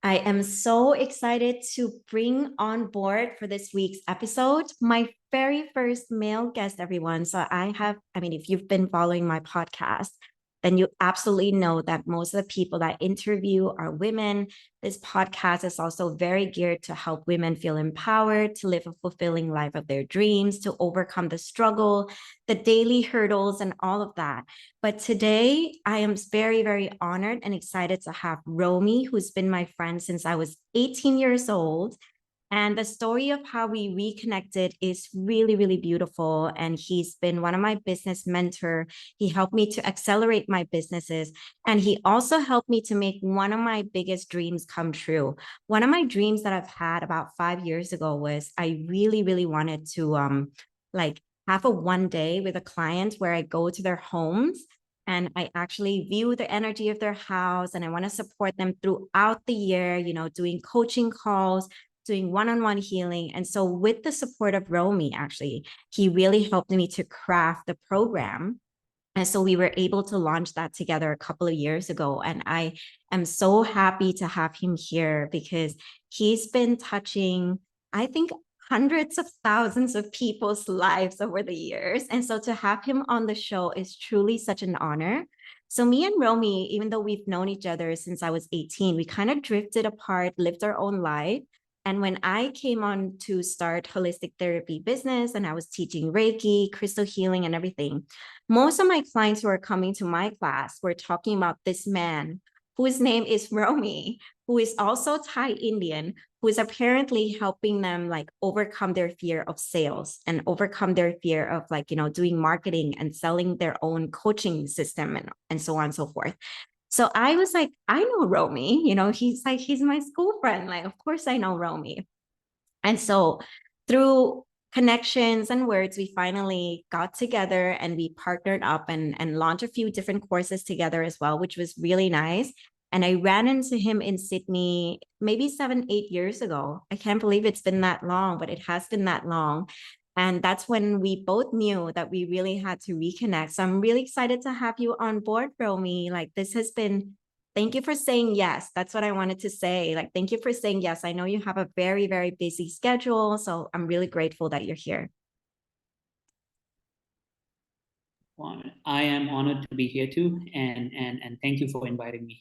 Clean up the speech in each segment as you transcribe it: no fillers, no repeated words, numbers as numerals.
I am so excited to bring on board for this week's episode my very first male guest, everyone. If you've been following my podcast, then you absolutely know that most of the people that I interview are women. This podcast is also very geared to help women feel empowered to live a fulfilling life of their dreams, to overcome the struggle, the daily hurdles, and all of that. But today, I am very, very honored and excited to have Romy, who's been my friend since I was 18 years old. And the story of how we reconnected is really, really beautiful. And he's been one of my business mentor. He helped me to accelerate my businesses. And he also helped me to make one of my biggest dreams come true. One of my dreams that I've had about 5 years ago was I really, really wanted to like have a one day with a client where I go to their homes and I actually view the energy of their house and I want to support them throughout the year, doing coaching calls, doing one-on-one healing. And so with the support of Romy, actually, he really helped me to craft the program. And so we were able to launch that together a couple of years ago. And I am so happy to have him here because he's been touching, I think, hundreds of thousands of people's lives over the years. And so to have him on the show is truly such an honor. So me and Romy, even though we've known each other since I was 18, we kind of drifted apart, lived our own life. And when I came on to start holistic therapy business and I was teaching Reiki, crystal healing and everything, most of my clients who are coming to my class were talking about this man whose name is Romy, who is also Thai Indian, who is apparently helping them like overcome their fear of sales and overcome their fear of doing marketing and selling their own coaching system and so on and so forth. So I was like, I know Romy, he's my school friend. Like, of course I know Romy. And so through connections and words, we finally got together and we partnered up and launched a few different courses together as well, which was really nice. And I ran into him in Sydney maybe 7, 8 years ago. I can't believe it's been that long, but it has been that long. And that's when we both knew that we really had to reconnect. So I'm really excited to have you on board, Romy. Like this has been Thank you for saying yes. That's what I wanted to say. Like, thank you for saying yes. I know you have a very, very busy schedule. So I'm really grateful that you're here. Well, I am honored to be here too, and thank you for inviting me.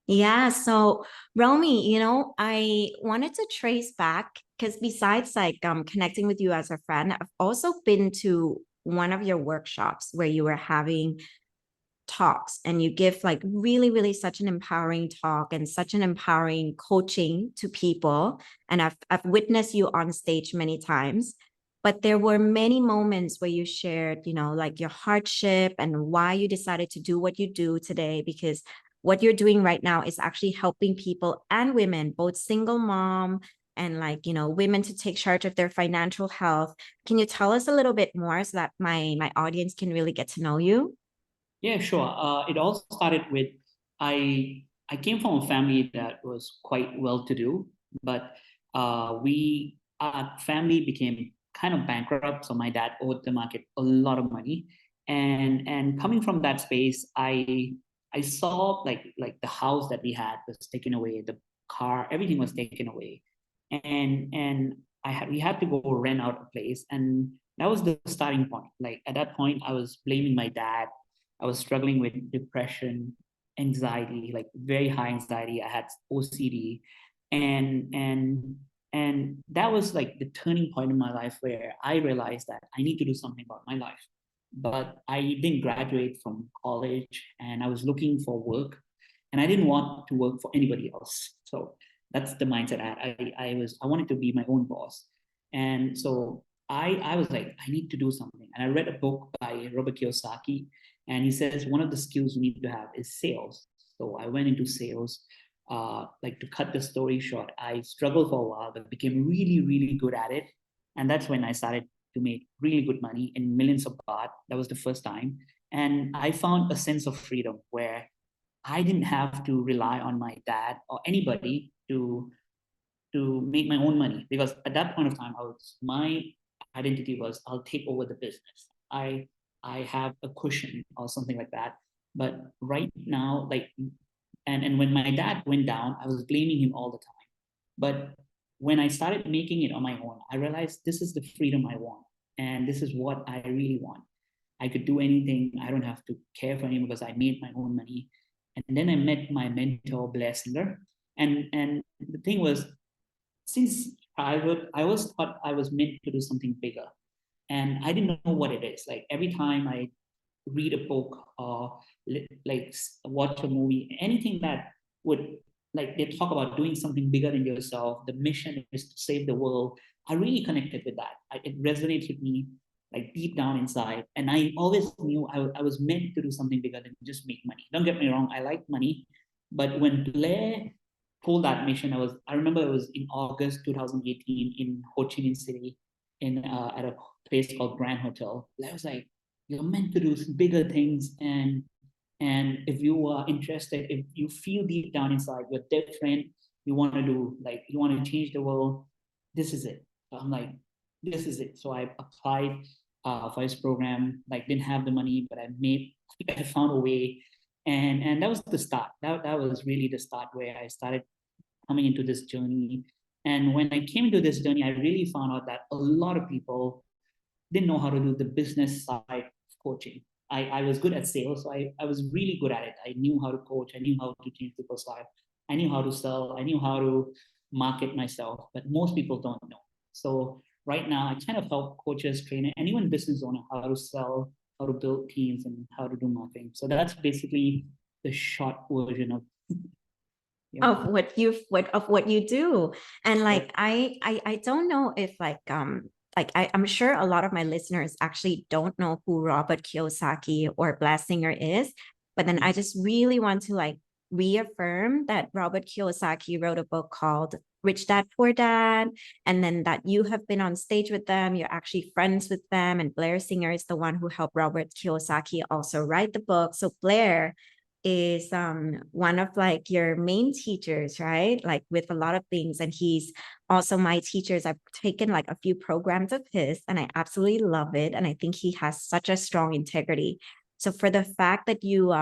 Yeah. So, Romy, I wanted to trace back because besides connecting with you as a friend, I've also been to one of your workshops where you were having talks and you give like really, really such an empowering talk and such an empowering coaching to people. And I've witnessed you on stage many times, but there were many moments where you shared, like your hardship and why you decided to do what you do today, because what you're doing right now is actually helping people and women, both single mom and women to take charge of their financial health. Can you tell us a little bit more so that my audience can really get to know you? Yeah, sure. It all started with I came from a family that was quite well to do, but we our family became kind of bankrupt. So my dad owed the market a lot of money, and coming from that space, I saw like the house that we had was taken away, the car, everything was taken away, and we had to go rent out a place, and that was the starting point. Like at that point, I was blaming my dad. I was struggling with depression, anxiety, like very high anxiety. I had OCD, and and and that was like the turning point in my life where I realized that I need to do something about my life. But I didn't graduate from college, and I was looking for work, and I didn't want to work for anybody else. So that's the mindset I had. I wanted to be my own boss, and so I was like, I need to do something. And I read a book by Robert Kiyosaki, and he says one of the skills you need to have is sales. So I went into sales. Like to cut the story short, I struggled for a while, but became really, really good at it. And that's when I started to make really good money in millions of baht. That was the first time. And I found a sense of freedom where I didn't have to rely on my dad or anybody to make my own money, because at that point of time, my identity was I'll take over the business. I have a cushion or something like that. But right now, like And when my dad went down, I was blaming him all the time. But when I started making it on my own, I realized this is the freedom I want. And this is what I really want. I could do anything. I don't have to care for anyone because I made my own money. And then I met my mentor, Blair Singer. And the thing was, since I always thought I was meant to do something bigger. And I didn't know what it is. Like every time I read a book or like watch a movie, anything that would, like, they talk about doing something bigger than yourself, the mission is to save the world. I really connected with that. It resonates with me like deep down inside. And I always knew I was meant to do something bigger than just make money. Don't get me wrong, I like money. But when Blair pulled that mission, I remember it was in August 2018 in Ho Chi Minh City, in at a place called Grand Hotel. I was like, you're meant to do bigger things, and if you are interested, if you feel deep down inside you're different, you want to do, like, you want to change the world, this is it. So I'm like, this is it. So I applied for his program, like didn't have the money, but I found a way. And that was the start. That was really the start where I started coming into this journey. And when I came into this journey, I really found out that a lot of people didn't know how to do the business side of coaching. I was good at sales, so I was really good at it. I knew how to coach, I knew how to change people's life, I knew how to sell, I knew how to market myself, but most people don't know. So right now, I kind of help coaches, trainers, and even business owner how to sell, how to build teams, and how to do marketing. So that's basically the short version of yeah. Of what you do. And Yeah. like I don't know if like I'm sure a lot of my listeners actually don't know who Robert Kiyosaki or Blessinger is, but then I just really want to like reaffirm that Robert Kiyosaki wrote a book called Rich Dad Poor Dad, and then that you have been on stage with them, you're actually friends with them, and Blair Singer is the one who helped Robert Kiyosaki also write the book. So Blair is one of like your main teachers, right? Like with a lot of things. And he's also my teachers. I've taken like a few programs of his and I absolutely love it. And I think he has such a strong integrity. So for the fact that you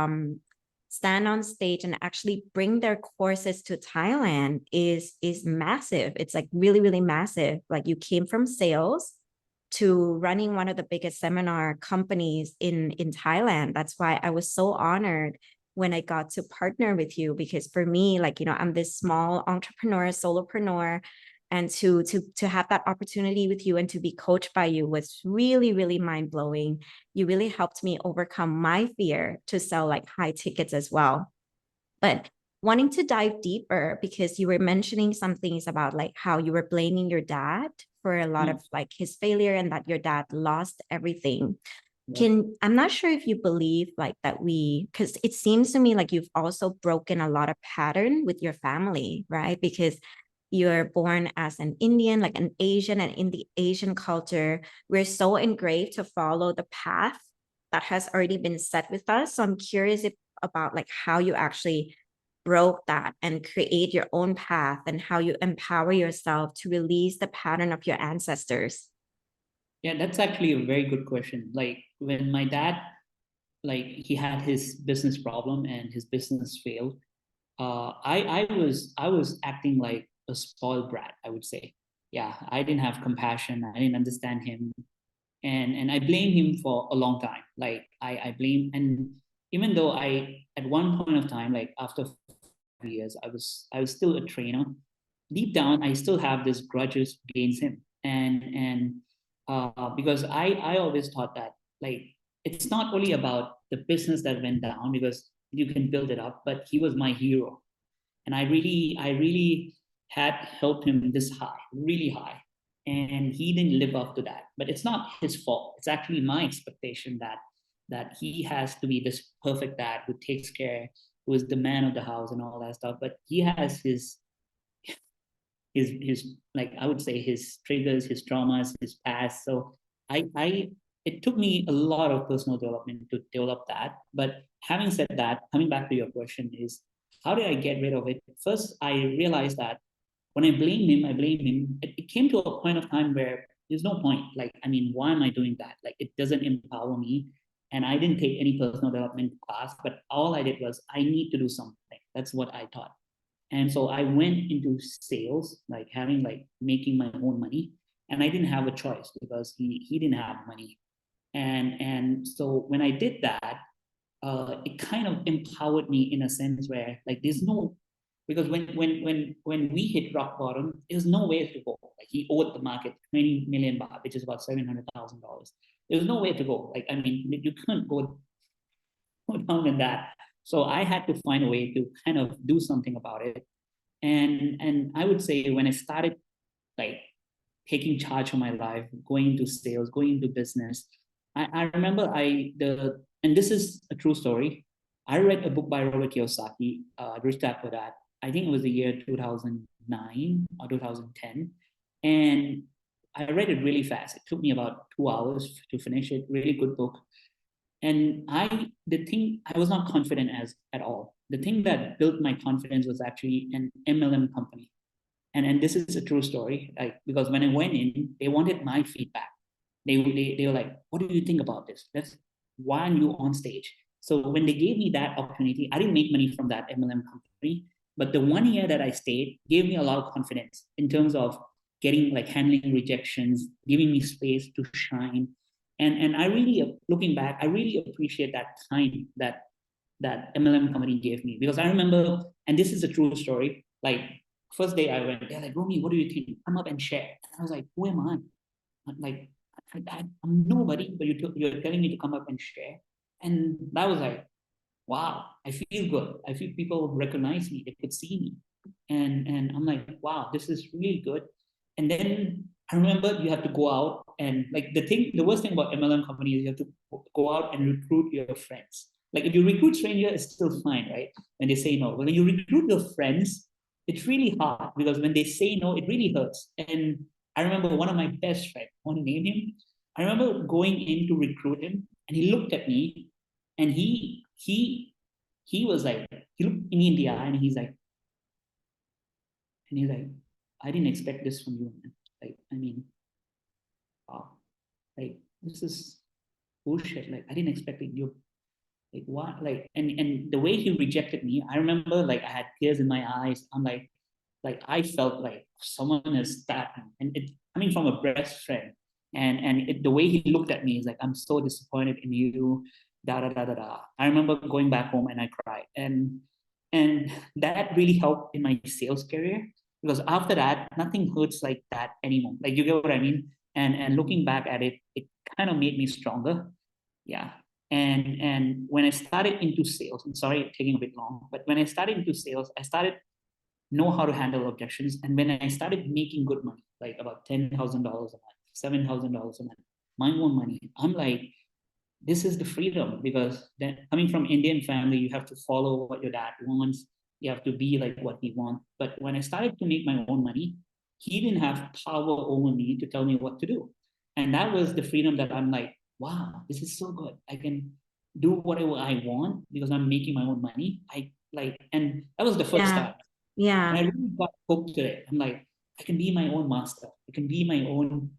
stand on stage and actually bring their courses to Thailand is massive. It's like really, really massive. Like you came from sales to running one of the biggest seminar companies in Thailand. That's why I was so honored when I got to partner with you, because for me, like, you know, I'm this small entrepreneur, solopreneur, and to have that opportunity with you and to be coached by you was really, really mind-blowing. You really helped me overcome my fear to sell like high tickets as well. But wanting to dive deeper, because you were mentioning some things about like how you were blaming your dad for a lot of like his failure and that your dad lost everything. I'm not sure if you believe like that because it seems to me like you've also broken a lot of pattern with your family, right? Because you're born as an Indian, like an Asian, and in the Asian culture, we're so engraved to follow the path that has already been set with us. So I'm curious about like how you actually broke that and create your own path and how you empower yourself to release the pattern of your ancestors. Yeah, that's actually a very good question. Like when my dad, like he had his business problem and his business failed, I was acting like a spoiled brat, I would say. Yeah, I didn't have compassion. I didn't understand him, and I blame him for a long time. Like I blame, and even though I at one point of time, like after 5 years, I was still a trainer. Deep down, I still have this grudges against him, and because I always thought that, like, it's not only about the business that went down, because you can build it up, but he was my hero, and I really had helped him this high, really high, and he didn't live up to that. But it's not his fault. It's actually my expectation that he has to be this perfect dad who takes care, who is the man of the house and all that stuff. But he has his like, I would say, his triggers, his traumas, his past. So I it took me a lot of personal development to develop that. But having said that, coming back to your question is, how did I get rid of it? First, I realized that when I blamed him. It came to a point of time where there's no point. Like, I mean, why am I doing that? Like, it doesn't empower me. And I didn't take any personal development class, but all I did was I need to do something. That's what I thought. And so I went into sales, like having like making my own money. And I didn't have a choice because he didn't have money. And so when I did that, it kind of empowered me in a sense where like there's no, because when we hit rock bottom, there's no way to go. Like he owed the market 20 million baht, which is about $700,000. There's no way to go. Like I mean, you couldn't go down in that. So I had to find a way to kind of do something about it. And I would say when I started like taking charge of my life, going into sales, going into business, I remember and this is a true story. I read a book by Robert Kiyosaki, Rich Dad Poor Dad. I think it was the year 2009 or 2010. And I read it really fast. It took me about 2 hours to finish it. Really good book. And the thing, I was not confident as at all. The thing that built my confidence was actually an MLM company. And this is a true story, like, because when I went in, they wanted my feedback. They were like, what do you think about this? Why aren't you on stage? So when they gave me that opportunity, I didn't make money from that MLM company, but the 1 year that I stayed gave me a lot of confidence in terms of getting like handling rejections, giving me space to shine. And I really, looking back, I really appreciate that time that MLM company gave me, because I remember, and this is a true story, like first day I went, they're like, Rommie, what do you think? Come up and share. And I was like, who am I? I'm like, I'm nobody, but you're telling me to come up and share. And that was like, wow, I feel good. I feel people recognize me, they could see me. And I'm like, wow, this is really good. And then I remember you have to go out and like the worst thing about MLM company is you have to go out and recruit your friends. Like if you recruit stranger, it's still fine, right? When they say no. But when you recruit your friends, it's really hard because when they say no, it really hurts. And I remember one of my best friends, I want to name him. I remember going in to recruit him, and he looked at me, and he was like, he looked me in the eye, and he's like, I didn't expect this from you, man. Like, I mean, wow, like this is bullshit. Like, I didn't expect it. You like what? Like, and the way he rejected me, I remember like I had tears in my eyes. I'm like I felt like someone has stabbed me, and it coming from a best friend, and the way he looked at me is like, I'm so disappointed in you, da da da da da. I remember going back home and I cried, and that really helped in my sales career, because after that nothing hurts like that anymore. Like you get what I mean? And looking back at it, it kind of made me stronger. Yeah. And when I started into sales, and sorry taking a bit long, but when I started into sales, I started know how to handle objections. And when I started making good money, like about $10,000 a month, $7,000 a month, my own money, I'm like, this is the freedom, because then coming from Indian family, you have to follow what your dad wants. You have to be like what he wants. But when I started to make my own money, he didn't have power over me to tell me what to do. And that was the freedom that I'm like, wow, this is so good. I can do whatever I want because I'm making my own money. I like, and that was the first Yeah. time. And Yeah. I really got hooked to it. I'm like, I can be my own master. I can be my own,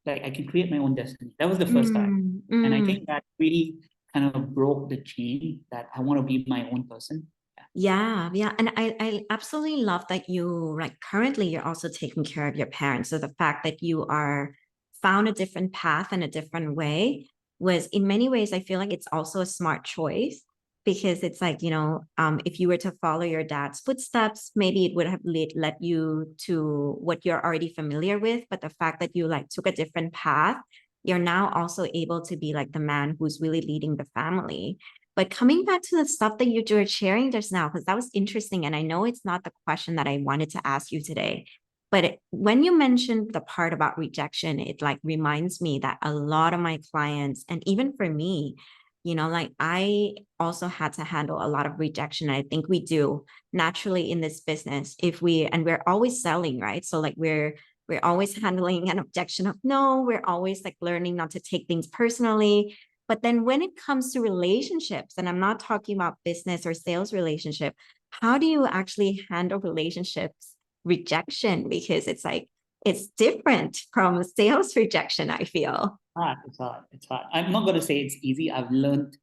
like I can create my own destiny. That was the first time. Mm, And I mm. think that really kind of broke the chain that I want to be my own person. Yeah, yeah. And I absolutely love that you like currently you're also taking care of your parents. So the fact that you are found a different path and a different way was in many ways, I feel like it's also a smart choice because it's like, if you were to follow your dad's footsteps, maybe it would have led you to what you're already familiar with. But the fact that you like took a different path, you're now also able to be like the man who's really leading the family. But coming back to the stuff that you were sharing just now, because that was interesting. And I know it's not the question that I wanted to ask you today. But when you mentioned the part about rejection, it like reminds me that a lot of my clients, and even for me, like I also had to handle a lot of rejection. I think we do naturally in this business and we're always selling, right? So like we're always handling an objection of no, we're always like learning not to take things personally. But then when it comes to relationships, and I'm not talking about business or sales relationship, how do you actually handle relationships rejection? Because it's like, it's different from sales rejection, I feel. Hard, it's hard. It's hard. I'm not going to say it's easy. I've learned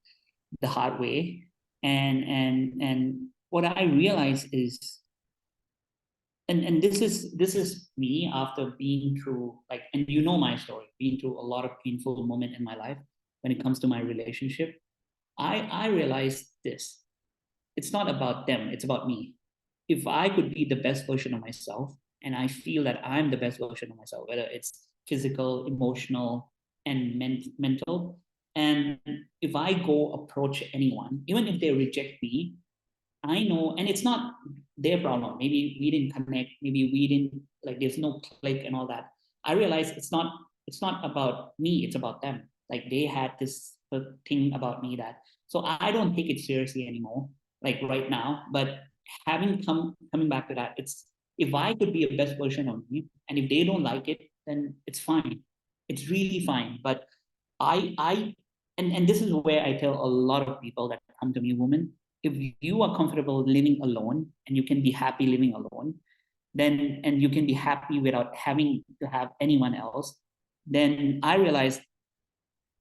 the hard way. And what I realized is, and this is me after being through, like, and you know my story, being through a lot of painful moment in my life when it comes to my relationship. I realized this. It's not about them, it's about me. If I could be the best version of myself, and I feel that I'm the best version of myself, whether it's physical, emotional, and mental, and if I go approach anyone, even if they reject me, I know, and it's not their problem. Maybe we didn't connect. Maybe we didn't, like, there's no click and all that. I realize it's not about me. It's about them. Like, they had this thing about me that, so I don't take it seriously anymore. Like right now, but coming back to that, it's, if I could be a best version of me, and if they don't like it, then it's fine. It's really fine. But I and this is where I tell a lot of people that come to me, women, if you are comfortable living alone and you can be happy living alone, then, and you can be happy without having to have anyone else, then I realize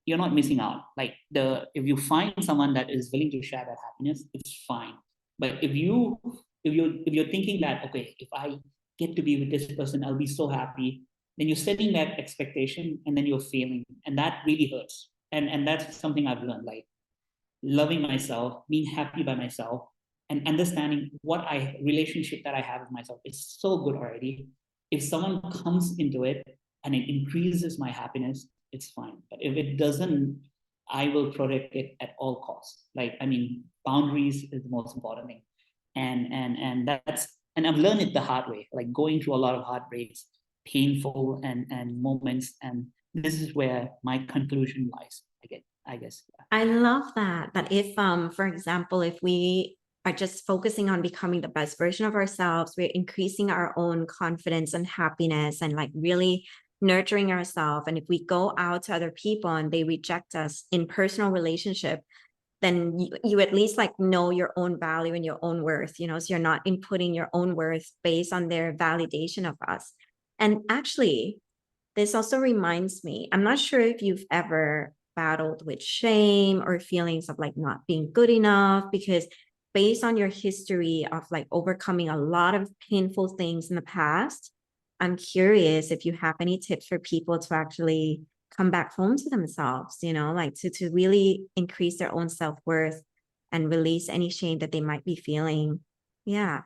you're not missing out. Like, the if you find someone that is willing to share that happiness, it's fine. But if you're thinking that, okay, if I get to be with this person, I'll be so happy, then you're setting that expectation and then you're failing. And that really hurts. And that's something I've learned. Like, loving myself, being happy by myself, and understanding what I relationship that I have with myself is so good already. If someone comes into it and it increases my happiness, it's fine. But if it doesn't, I will protect it at all costs. Like, I mean, boundaries is the most important thing. And that's, and I've learned it the hard way, like going through a lot of heartbreaks, painful and moments. And this is where my conclusion lies. I guess. I love that. That if, for example, if we are just focusing on becoming the best version of ourselves, we're increasing our own confidence and happiness and like really nurturing ourselves. And if we go out to other people and they reject us in personal relationship, then you at least like know your own value and your own worth, you know, so you're not inputting your own worth based on their validation of us. And actually, this also reminds me, I'm not sure if you've ever battled with shame or feelings of like not being good enough, because based on your history of like overcoming a lot of painful things in the past, I'm curious if you have any tips for people to actually come back home to themselves, you know, like to really increase their own self-worth and release any shame that they might be feeling. Yeah.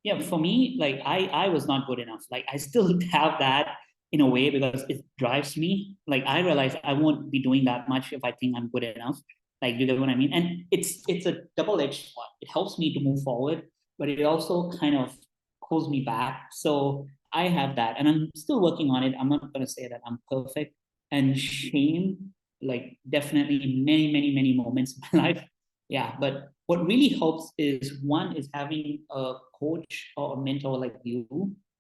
Yeah, for me, like, I was not good enough. Like, I still have that in a way, because it drives me. Like, I realize I won't be doing that much if I think I'm good enough. Like, you get what I mean? And it's a double-edged sword. It helps me to move forward, but it also kind of pulls me back. So I have that, and I'm still working on it. I'm not gonna say that I'm perfect. And shame, like, definitely many moments in my life. Yeah, but what really helps is, one is having a coach or a mentor like you,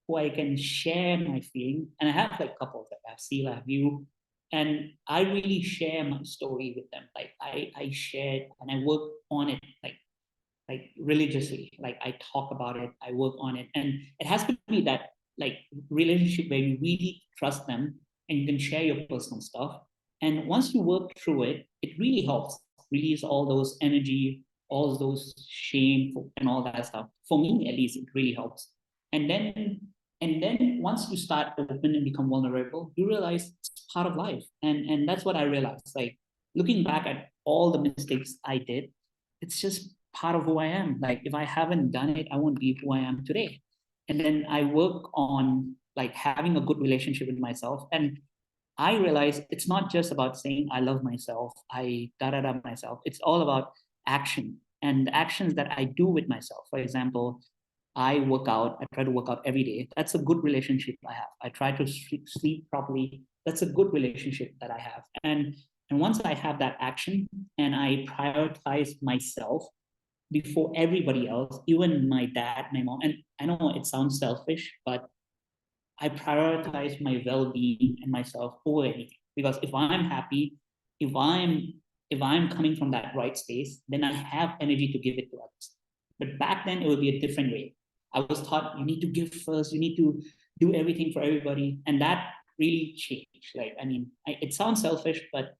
who I can share my feeling. And I have like couples, like I have Sila, I have you, and I really share my story with them. Like, I share it and I work on it, like religiously. Like, I talk about it, I work on it, and it has to be that, like, relationship where you really trust them and you can share your personal stuff. And once you work through it, it really helps release all those energy, all those shame and all that stuff. For me, at least, it really helps. And then once you start open and become vulnerable, you realize it's part of life. And that's what I realized. Like, looking back at all the mistakes I did, it's just part of who I am. Like, if I haven't done it, I won't be who I am today. And then I work on like having a good relationship with myself. And I realize it's not just about saying I love myself, I da da da myself. It's all about action, and the actions that I do with myself. For example, I work out. I try to work out every day. That's a good relationship I have. I try to sleep properly. That's a good relationship that I have. And once I have that action and I prioritize myself before everybody else, even my dad, my mom. And I know it sounds selfish, but I prioritize my well-being and myself over anything. Because if I'm happy, if I'm if I'm coming from that right space, then I have energy to give it to others. But back then, it would be a different way. I was taught you need to give first, you need to do everything for everybody, and that really changed. Like, I mean, it sounds selfish, but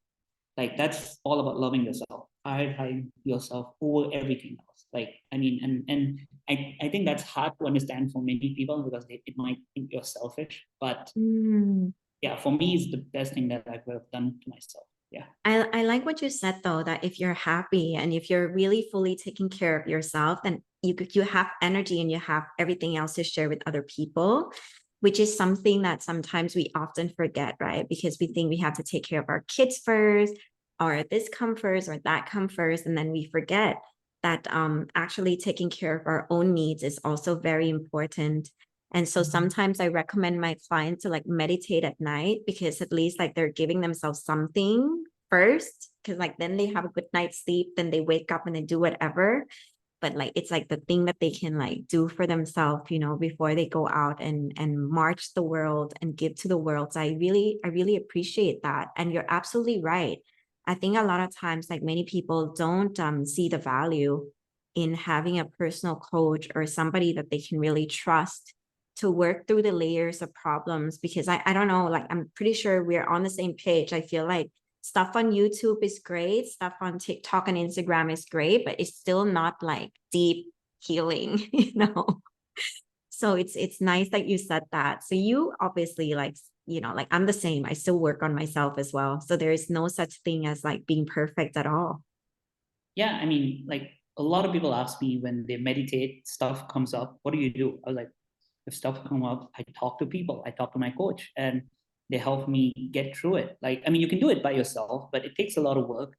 like, that's all about loving yourself. prioritize yourself over everything else. Like, I mean, and I think that's hard to understand for many people because it might think you're selfish. But Mm. yeah, for me, it's the best thing that I could have done to myself. Yeah. I like what you said though, that if you're happy and if you're really fully taking care of yourself, then you have energy and you have everything else to share with other people, which is something that sometimes we often forget, right? Because we think we have to take care of our kids first, or this come first, or that come first, and then we forget that actually taking care of our own needs is also very important. And so sometimes I recommend my clients to like meditate at night because at least like they're giving themselves something first, because like then they have a good night's sleep, then they wake up and they do whatever. But like it's like the thing that they can like do for themselves, you know, before they go out and march the world and give to the world. So I really appreciate that. And you're absolutely right. I think a lot of times like many people don't see the value in having a personal coach or somebody that they can really trust to work through the layers of problems, because I don't know, like I'm pretty sure we're on the same page. I feel like stuff on YouTube is great, stuff on TikTok and Instagram is great, but it's still not like deep healing, you know. So it's nice that you said that. So you obviously like, you know, like I'm the same. I still work on myself as well. So there is no such thing as like being perfect at all. Yeah, I mean, like a lot of people ask me when they meditate, stuff comes up. What do you do? I was like, if stuff come up, I talk to people. I talk to my coach, and they help me get through it. Like, I mean, you can do it by yourself, but it takes a lot of work.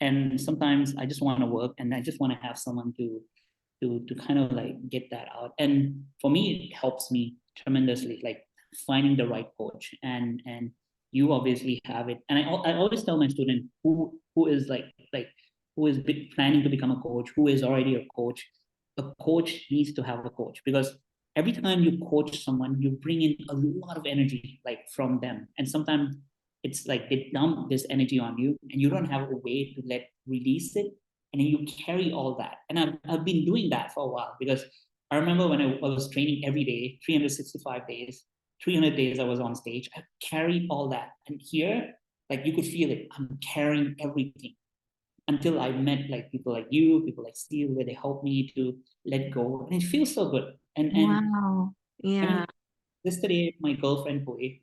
And sometimes I just want to work, and I just want to have someone to kind of like get that out. And for me, it helps me tremendously, like finding the right coach. And you obviously have it. And I always tell my student who is like who is planning to become a coach, who is already a coach needs to have a coach, because every time you coach someone, you bring in a lot of energy like from them. And sometimes it's like they dump this energy on you and you don't have a way to let release it, and then you carry all that. And I've been doing that for a while, because I remember when I was training every day, 365 days, 300 days I was on stage, I carried all that. And here, like you could feel it, I'm carrying everything, until I met like people like you, people like Steve, where they help me to let go. And it feels so good. And Wow. I Yeah. mean, yesterday my girlfriend Boy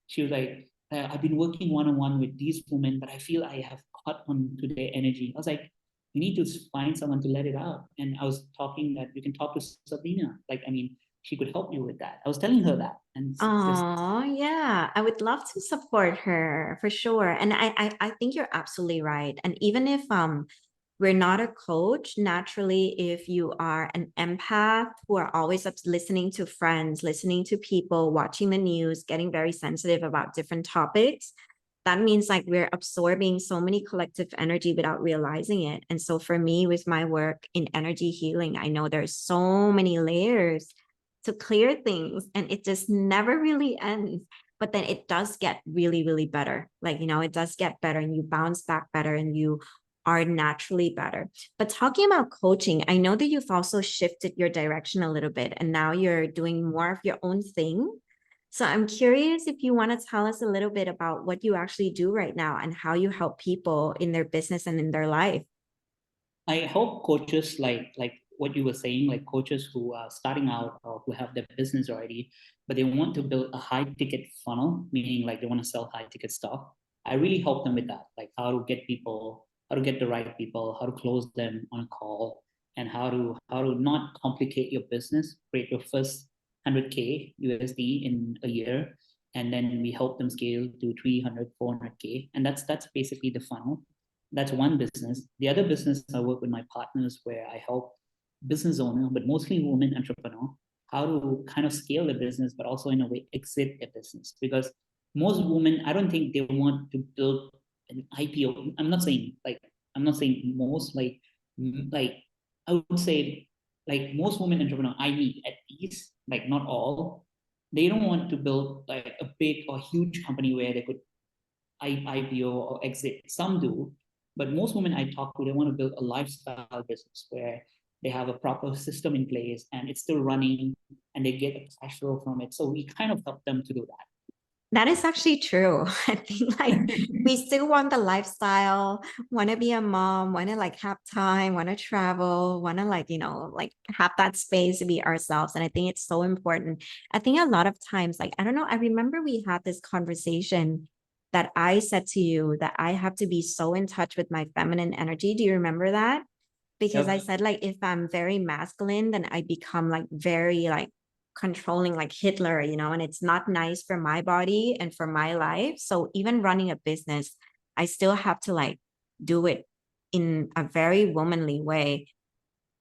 she was like, I've been working one-on-one with these women, but I feel I have caught on to their energy. I was like, you need to find someone to let it out. And I was talking that you can talk to Sabina. Like, I mean, she could help you with that. I was telling her that. And just Oh, yeah. I would love to support her for sure. And I think you're absolutely right. And even if we're not a coach, naturally, if you are an empath who are always up listening to friends, listening to people, watching the news, getting very sensitive about different topics, that means like we're absorbing so many collective energy without realizing it. And so for me, with my work in energy healing, I know there's so many layers to clear things and it just never really ends. But then it does get really, really better. Like, you know, it does get better and you bounce back better and you are naturally better. But talking about coaching, I know that you've also shifted your direction a little bit and now you're doing more of your own thing. So I'm curious if you want to tell us a little bit about what you actually do right now and how you help people in their business and in their life. I help coaches like what you were saying, like coaches who are starting out or who have their business already, but they want to build a high ticket funnel, meaning like they want to sell high ticket stuff. I really help them with that, like how to get people, how to get the right people, how to close them on a call, and how to not complicate your business, create your first 100K USD in a year, and then we help them scale to 300, 400K, and that's basically the funnel. That's one business. The other business, I work with my partners where I help business owner, but mostly women entrepreneur, how to kind of scale the business, but also in a way exit their business. Because most women, I don't think they want to build an IPO. I'm not saying most, like I would say like most women entrepreneur I meet, at least, like not all, they don't want to build like a big or huge company where they could IPO or exit. Some do, but most women I talk to, they want to build a lifestyle business where they have a proper system in place and it's still running and they get a cash flow from it. So we kind of help them to do that. That is actually true. I think like we still want the lifestyle, want to be a mom, want to like have time, want to travel, want to like, like have that space to be ourselves. And I think it's so important. I think a lot of times, like, I don't know, I remember we had this conversation that I said to you that I have to be so in touch with my feminine energy. Do you remember that? Because I Yep. said like if I'm very masculine, then I become like very like controlling like Hitler, and it's not nice for my body and for my life. So even running a business, I still have to like do it in a very womanly way.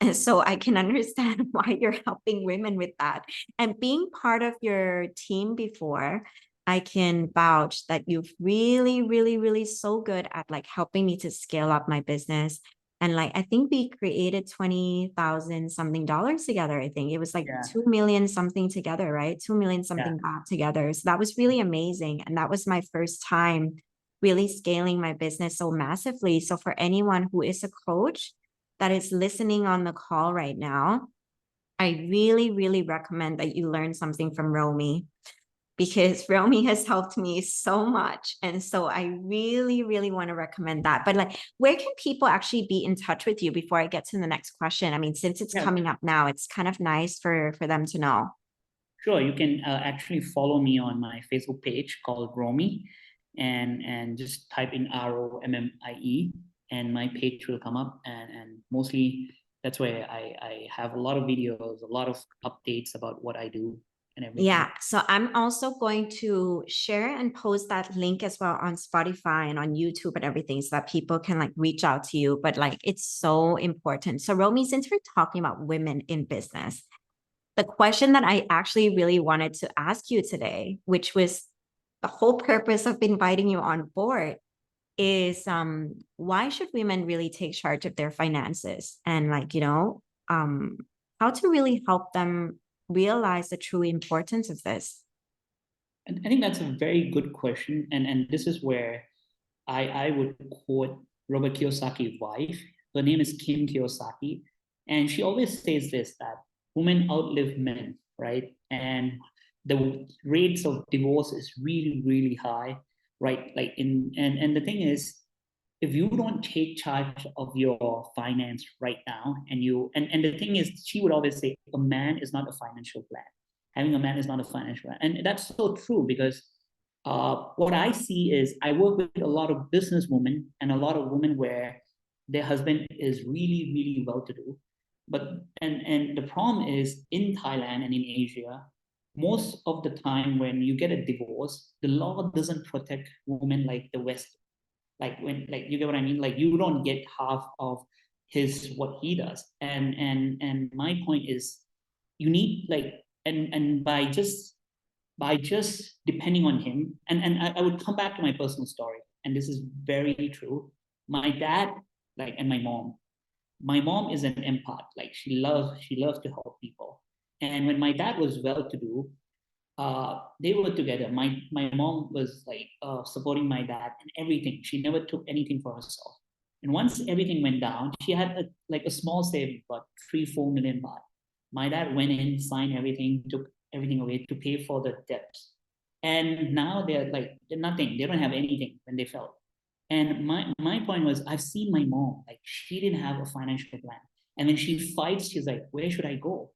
And so I can understand why you're helping women with that. And being part of your team before, I can vouch that you've really, really, really so good at like helping me to scale up my business. And like I think we created 20,000 something dollars together. I think it was like Yeah. 2 million something together, right? 2 million Yeah. something baht together. So that was really amazing. And that was my first time really scaling my business so massively. So for anyone who is a coach, that is listening on the call right now, I really, really recommend that you learn something from Romy because Romy has helped me so much. And so I really, really want to recommend that. But like, where can people actually be in touch with you before I get to the next question? I mean, since it's Yeah. coming up now, it's kind of nice for them to know. Sure, you can actually follow me on my Facebook page called Rommie, and just type in Rommie, and my page will come up, and mostly that's where I have a lot of videos, a lot of updates about what I do and everything. Yeah, so I'm also going to share and post that link as well on Spotify and on YouTube and everything so that people can like reach out to you. But like it's so important. So Romy, since we're talking about women in business, the question that I actually really wanted to ask you today, which was the whole purpose of inviting you on board, is why should women really take charge of their finances and like, how to really help them realize the true importance of this. And I think that's a very good question, and this is where I would quote Robert Kiyosaki's wife. Her name is Kim Kiyosaki, and she always says this, that women outlive men, right? And the rates of divorce is really, really high, right? Like and the thing is, if you don't take charge of your finance right now, and the thing is, she would always say a man is not a financial plan. Having a man is not a financial plan, and that's so true because what I see is I work with a lot of businesswomen and a lot of women where their husband is really, really well to do. But and the problem is in Thailand and in Asia, most of the time when you get a divorce, the law doesn't protect women like the West. Like when, like, you get what I mean? Like you don't get half of his what he does. And my point is you need like and by just depending on him, and I would come back to my personal story, and this is very true. My dad, like, and my mom is an empath. Like she loves to help people. And when my dad was well to do, they were together. My mom was like supporting my dad and everything. She never took anything for herself. And once everything went down, she had like a small saving, about 3-4 million baht. My dad went in, signed everything, took everything away to pay for the debts. And now they're nothing. They don't have anything when they fell. And my point was, I've seen my mom, like she didn't have a financial plan. And when she fights, she's like, where should I go?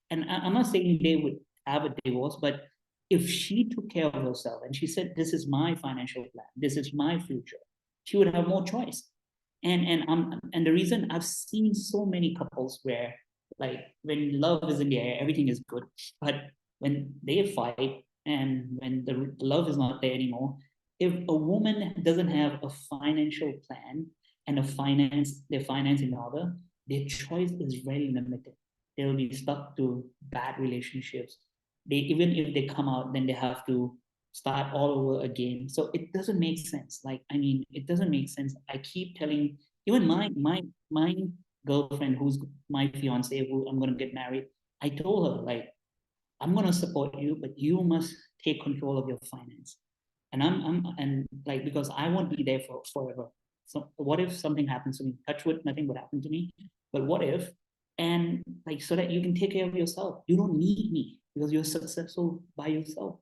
And I'm not saying they would have a divorce, but if she took care of herself and she said, this is my financial plan, this is my future, she would have more choice. And the reason I've seen so many couples where, like, when love is in the air, everything is good, but when they fight and when the love is not there anymore, if a woman doesn't have a financial plan and their finance in order, their choice is very limited. They'll be stuck to bad relationships. They, even if they come out, then they have to start all over again. So it doesn't make sense. Like, I mean, it doesn't make sense. I keep telling even my girlfriend, who's my fiance, who I'm gonna get married. I told her, like, I'm gonna support you, but you must take control of your finance. And and like, because I won't be there for forever. So what if something happens to me? Touch wood, nothing would happen to me. But what if? And like, so that you can take care of yourself. You don't need me because you're successful by yourself.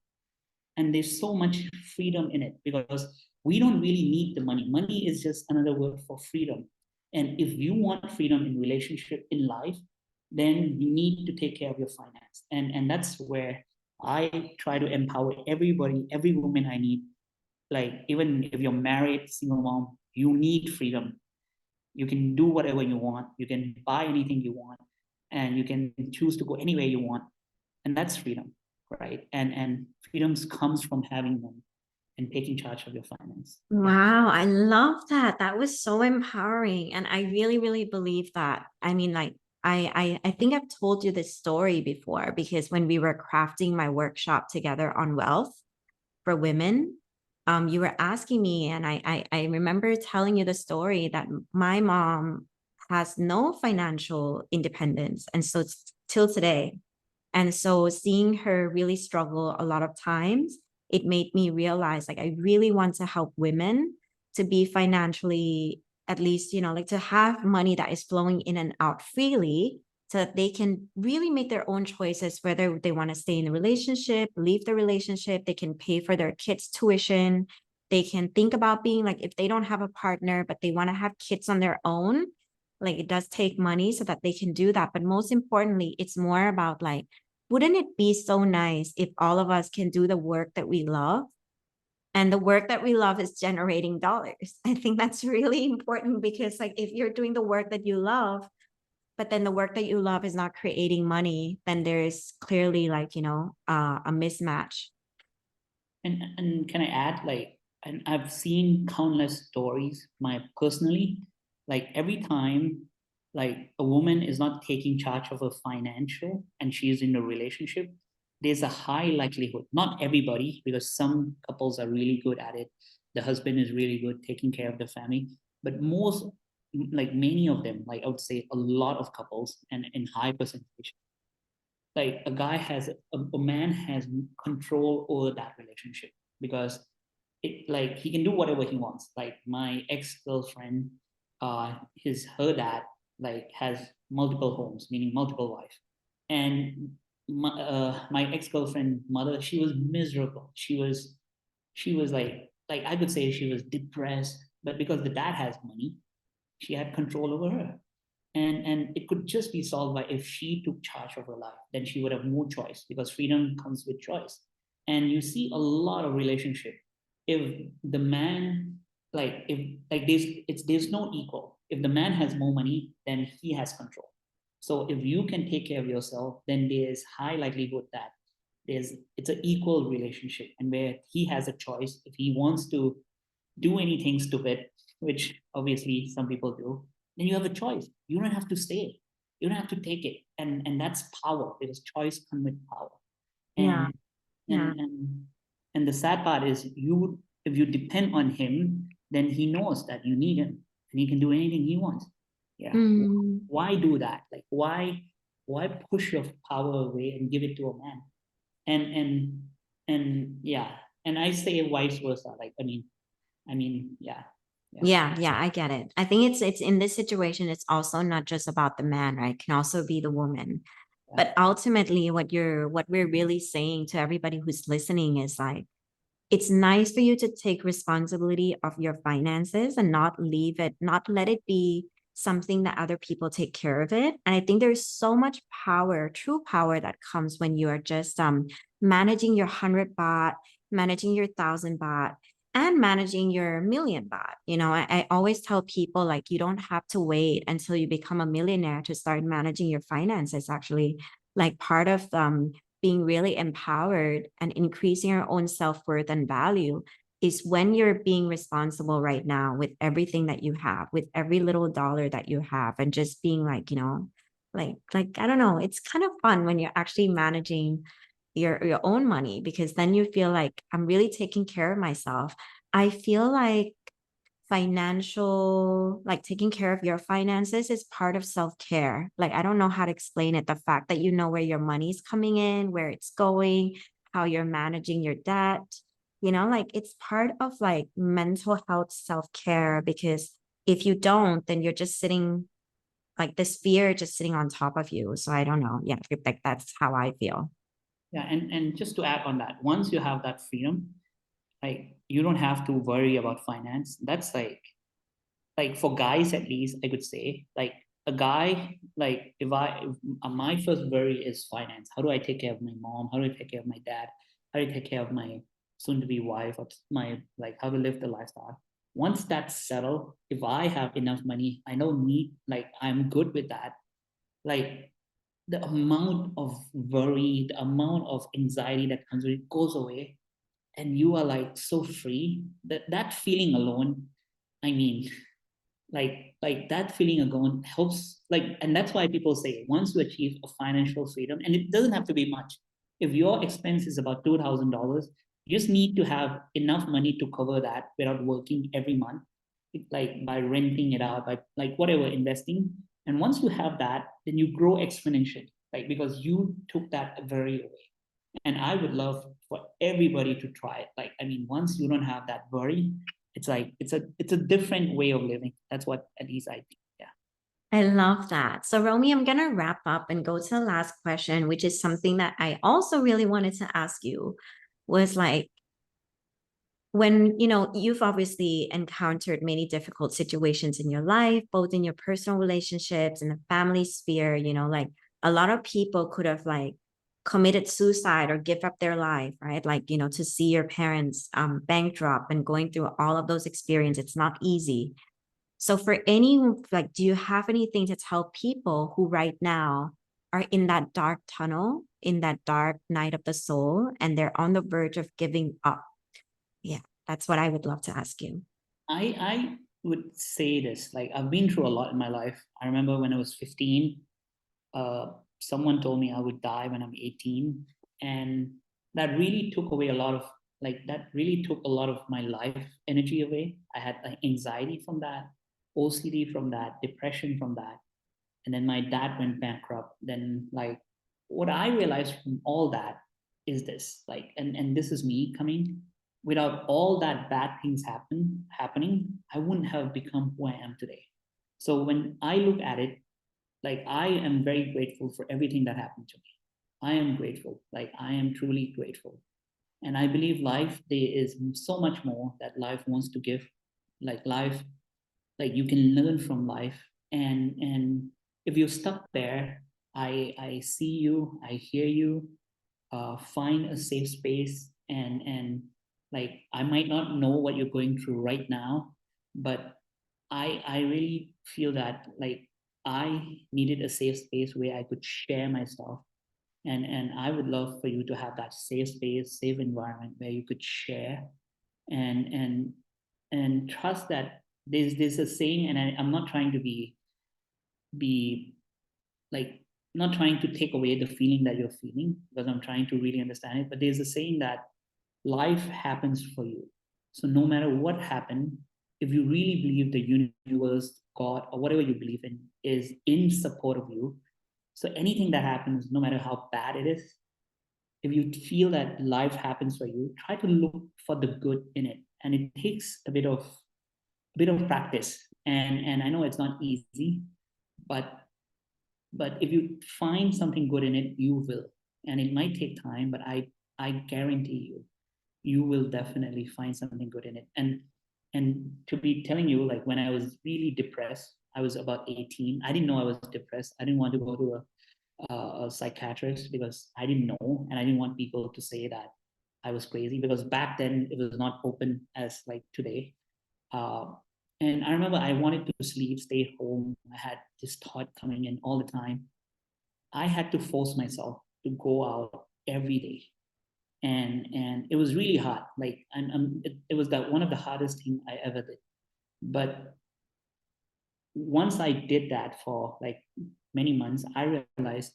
And there's so much freedom in it because we don't really need the money. Money is just another word for freedom. And if you want freedom in relationship, in life, then you need to take care of your finance. And that's where I try to empower everybody, every woman I need. Like, even if you're married, single mom, you need freedom. You can do whatever you want. You can buy anything you want, and you can choose to go anywhere you want, and that's freedom, right? And freedoms comes from having money and taking charge of your finance. Yeah. Wow, I love that. That was so empowering. And I really, really believe that. I mean, like, I think I've told you this story before because when we were crafting my workshop together on wealth for women, you were asking me, and I remember telling you the story that my mom has no financial independence. And so it's till today. And so seeing her really struggle a lot of times, it made me realize like I really want to help women to be financially, at least, like to have money that is flowing in and out freely so that they can really make their own choices, whether they want to stay in the relationship, leave the relationship, they can pay for their kids' tuition. They can think about being like, if they don't have a partner, but they want to have kids on their own, like it does take money so that they can do that. But most importantly, it's more about like, wouldn't it be so nice if all of us can do the work that we love? And the work that we love is generating dollars. I think that's really important because, like, if you're doing the work that you love, but then the work that you love is not creating money, then there's clearly, like, a mismatch. And can I add, like, and I've seen countless stories, my personally, like every time, like a woman is not taking charge of her financial and she is in a relationship, there's a high likelihood, not everybody, because some couples are really good at it. The husband is really good taking care of the family, but most, like many of them, like I would say a lot of couples, and in high percentage, like a man has control over that relationship because it, like, he can do whatever he wants. Like my ex-girlfriend, her dad, like, has multiple homes, meaning multiple wives. And my ex-girlfriend mother, she was miserable. She was like I could say she was depressed, but because the dad has money, she had control over her. And it could just be solved by, if she took charge of her life, then she would have more choice, because freedom comes with choice. And you see a lot of relationship, if the man, like, if, like, there's no equal. If the man has more money, then he has control. So if you can take care of yourself, then there's high likelihood that it's an equal relationship, and where he has a choice. If he wants to do anything stupid, which obviously some people do, then you have a choice. You don't have to stay. You don't have to take it. And that's power, because choice comes with power. Yeah. And Yeah. and the sad part is, you if you depend on him, then he knows that you need him, and he can do anything he wants. Yeah. Mm. Why do that? Like, why push your power away and give it to a man? And yeah, and I say vice versa. Like, yeah, yeah, Yeah, I get it. I think it's in this situation, it's also not just about the man, right? It can also be the woman. yeah. But ultimately, what we're really saying to everybody who's listening is like, it's nice for you to take responsibility of your finances and not leave it, not let it be something that other people take care of it. And I think there's so much power, true power, that comes when you are just managing your 100 baht, managing your 1,000 baht, and managing your million baht. I always tell people, like, you don't have to wait until you become a millionaire to start managing your finances. Actually, like, part of being really empowered and increasing your own self-worth and value is when you're being responsible right now with everything that you have, with every little dollar that you have, and just being like, like I don't know, it's kind of fun when you're actually managing your own money, because then you feel like, I'm really taking care of myself. I feel like financial, like taking care of your finances, is part of self-care. Like, I don't know how to explain it. The fact that you know where your money's coming in, where it's going, how you're managing your debt, like it's part of like mental health self-care. Because if you don't, then you're just sitting, like this fear just sitting on top of you. So I don't know. Yeah, like that's how I feel. Yeah, and just to add on that, once you have that freedom, like you don't have to worry about finance. That's like for guys at least, I could say, like a guy, like if my first worry is finance. How do I take care of my mom? How do I take care of my dad? How do I take care of my soon to be wife, or my, like, how to live the lifestyle? Once that's settled, if I have enough money, I don't need, like, I'm good with that. Like, the amount of worry, the amount of anxiety that comes with it goes away, and you are like so free. That feeling alone, I mean, like that feeling alone helps. Like, and that's why people say once you achieve a financial freedom, and it doesn't have to be much. If your expense is about $2,000, you just need to have enough money to cover that without working every month, like by renting it out, by like whatever, investing. And once you have that, then you grow exponentially, like because you took that very away. And I would love for everybody to try it. Like, I mean, once you don't have that worry, it's like it's a different way of living. That's what at least I think. Yeah. I love that. So, Romy, I'm going to wrap up and go to the last question, which is something that I also really wanted to ask you was like, when you've obviously encountered many difficult situations in your life, both in your personal relationships and the family sphere, like a lot of people could have like committed suicide or give up their life, right? Like, to see your parents bankrupt and going through all of those experiences, it's not easy. So for any, like, do you have anything to tell people who right now are in that dark tunnel, in that dark night of the soul, and they're on the verge of giving up? Yeah, that's what I would love to ask you. I would say this. Like, I've been through a lot in my life. I remember when I was 15, someone told me I would die when I'm 18, and that really took away a lot of, like, that really took a lot of my life energy away. I had like anxiety from that, OCD from that, depression from that. And then my dad went bankrupt. Then, like, what I realized from all that is this, like, and this is me coming, without all that bad things happening, I wouldn't have become who I am today. So when I look at it, like, I am very grateful for everything that happened to me. I am grateful, like I am truly grateful. And I believe life, there is so much more that life wants to give. Like, life, like, you can learn from life. And if you're stuck there, I see you, I hear you. Find a safe space, and like, I might not know what you're going through right now, but I really feel that, like, I needed a safe space where I could share my stuff. And I would love for you to have that safe space, safe environment where you could share. And and and trust that there's a saying, and I'm not trying to be like, not trying to take away the feeling that you're feeling, because I'm trying to really understand it. But there's a saying that life happens for you. So no matter what happened, if you really believe the universe, God, or whatever you believe in is in support of you, so anything that happens, no matter how bad it is, if you feel that life happens for you, try to look for the good in it. And it takes a bit of practice. And I know it's not easy, but if you find something good in it, you will. And it might take time, but I guarantee you, you will definitely find something good in it. And to be telling you, like, when I was really depressed, I was about 18. I didn't know I was depressed. I didn't want to go to a psychiatrist because I didn't know, and I didn't want people to say that I was crazy, because back then it was not open as like today. uh, and I remember I wanted to sleep, stay home. I had this thought coming in all the time. I had to force myself to go out every day, and it was really hard. Like, and it was that one of the hardest thing I ever did. But once I did that for like many months, I realized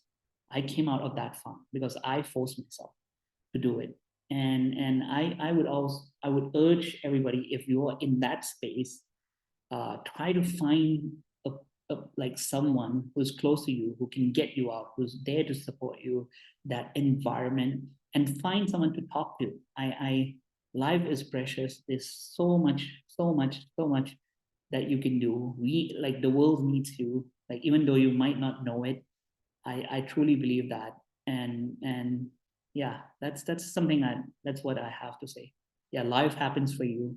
I came out of that funk because I forced myself to do it. And I would urge everybody, if you are in that space, try to find like someone who's close to you, who can get you out, who's there to support you, that environment, and find someone to talk to. I Life is precious. There's so much, so much, so much that you can do. We, like, the world needs you. Like, even though you might not know it, I truly believe that. And yeah, that's something that's what I have to say. Yeah, life happens for you.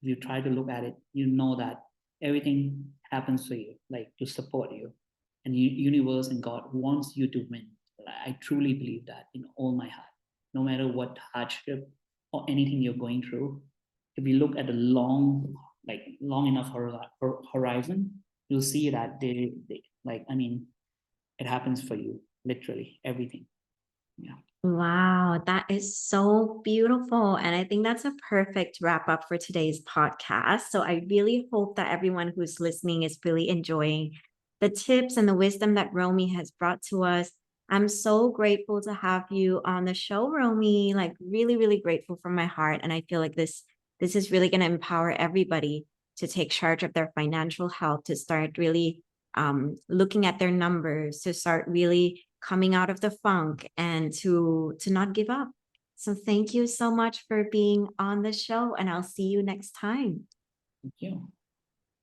If you try to look at it, you know that everything happens for you, like to support you, and universe and God wants you to win. I truly believe that in all my heart. No matter what hardship or anything you're going through, if you look at the long enough horizon, you'll see that they like I mean, it happens for you, literally everything. Yeah. Wow, that is so beautiful. And I think that's a perfect wrap up for today's podcast. So I really hope that everyone who's listening is really enjoying the tips and the wisdom that Romy has brought to us. I'm so grateful to have you on the show, Romy. Like really, really grateful from my heart. And I feel like this is really going to empower everybody to take charge of their financial health, to start really looking at their numbers, to start really coming out of the funk, and to not give up. So thank you so much for being on the show, and I'll see you next time. Thank you.